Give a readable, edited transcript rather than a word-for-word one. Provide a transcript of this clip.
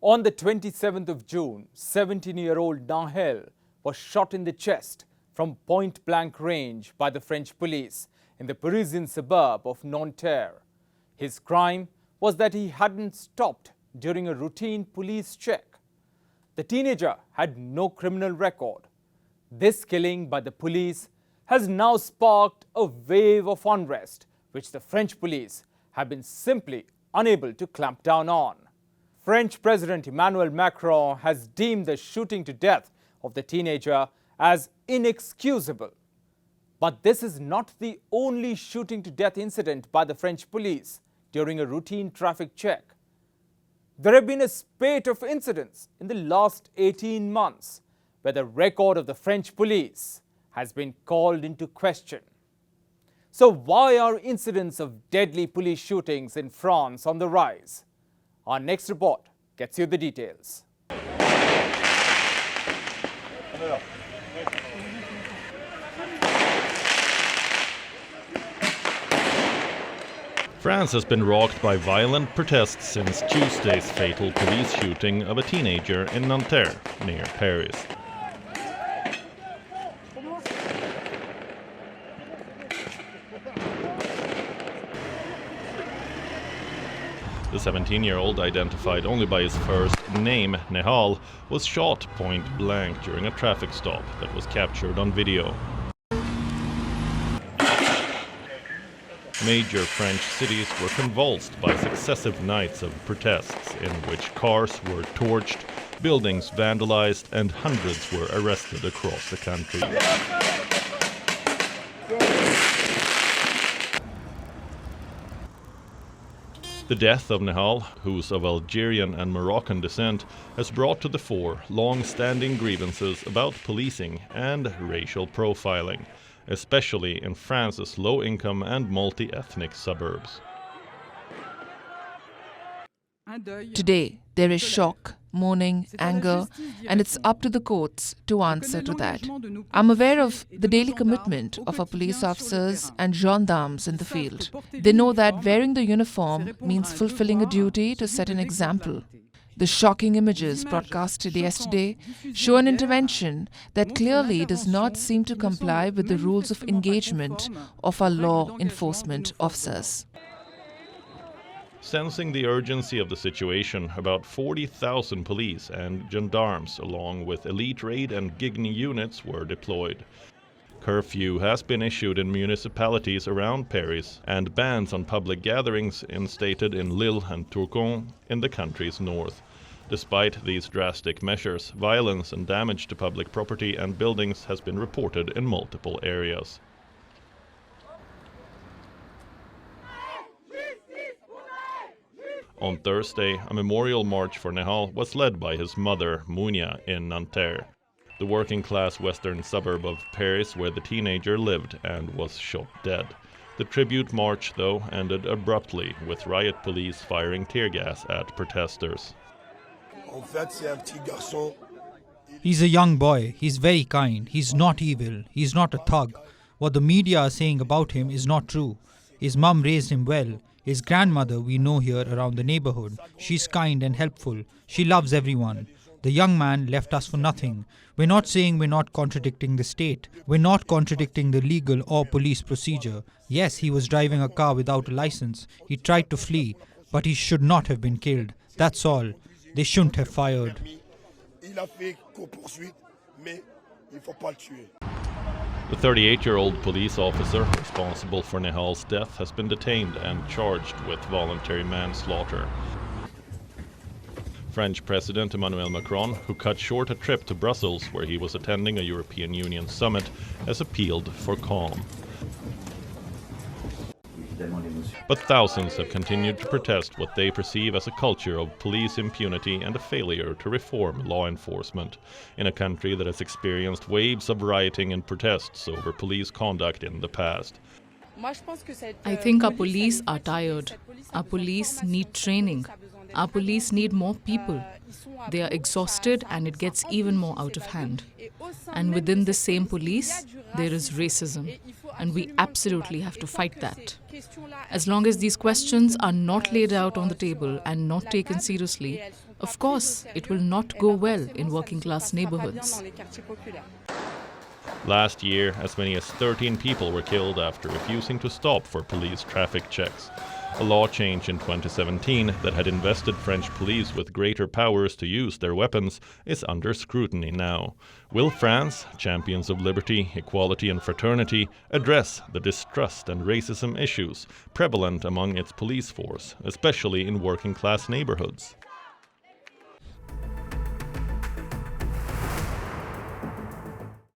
On the 27th of June, 17-year-old Nahel was shot in the chest from point-blank range by the French police in the Parisian suburb of Nanterre. His crime was that he hadn't stopped during a routine police check. The teenager had no criminal record. This killing by the police has now sparked a wave of unrest, which the French police have been simply unable to clamp down on. French President Emmanuel Macron has deemed the shooting to death of the teenager as inexcusable. But this is not the only shooting to death incident by the French police during a routine traffic check. There have been a spate of incidents in the last 18 months where the record of the French police has been called into question. So why are incidents of deadly police shootings in France on the rise? Our next report gets you the details. France has been rocked by violent protests since Tuesday's fatal police shooting of a teenager in Nanterre, near Paris. The 17-year-old, identified only by his first name, Nahel, was shot point blank during a traffic stop that was captured on video. Major French cities were convulsed by successive nights of protests in which cars were torched, buildings vandalized, and hundreds were arrested across the country. The death of Nahel, who's of Algerian and Moroccan descent, has brought to the fore long-standing grievances about policing and racial profiling, especially in France's low-income and multi-ethnic suburbs. Today, there is shock, mourning, anger, and it's up to the courts to answer to that. I'm aware of the daily commitment of our police officers and gendarmes in the field. They know that wearing the uniform means fulfilling a duty to set an example. The shocking images broadcasted yesterday show an intervention that clearly does not seem to comply with the rules of engagement of our law enforcement officers. Sensing the urgency of the situation, about 40,000 police and gendarmes, along with elite raid and Gigny units, were deployed. Curfew has been issued in municipalities around Paris, and bans on public gatherings instated in Lille and Tourcoing in the country's north. Despite these drastic measures, violence and damage to public property and buildings has been reported in multiple areas. On Thursday, a memorial march for Nahel was led by his mother, Mounia, in Nanterre, the working-class western suburb of Paris where the teenager lived and was shot dead. The tribute march, though, ended abruptly, with riot police firing tear gas at protesters. He's a young boy. He's very kind. He's not evil. He's not a thug. What the media are saying about him is not true. His mum raised him well. His grandmother we know here around the neighborhood. She's kind and helpful. She loves everyone. The young man left us for nothing. We're not saying we're not contradicting the state. We're not contradicting the legal or police procedure. Yes, he was driving a car without a license. He tried to flee, but he should not have been killed. That's all. They shouldn't have fired. The 38-year-old police officer responsible for Nahel's death has been detained and charged with voluntary manslaughter. French President Emmanuel Macron, who cut short a trip to Brussels where he was attending a European Union summit, has appealed for calm. But thousands have continued to protest what they perceive as a culture of police impunity and a failure to reform law enforcement in a country that has experienced waves of rioting and protests over police conduct in the past. I think our police are tired. Our police need training. Our police need more people. They are exhausted and it gets even more out of hand. And within the same police, there is racism. And we absolutely have to fight that. As long as these questions are not laid out on the table and not taken seriously, of course, it will not go well in working-class neighborhoods. Last year, as many as 13 people were killed after refusing to stop for police traffic checks. A law change in 2017 that had invested French police with greater powers to use their weapons is under scrutiny now. Will France, champions of liberty, equality and fraternity, address the distrust and racism issues prevalent among its police force, especially in working-class neighborhoods?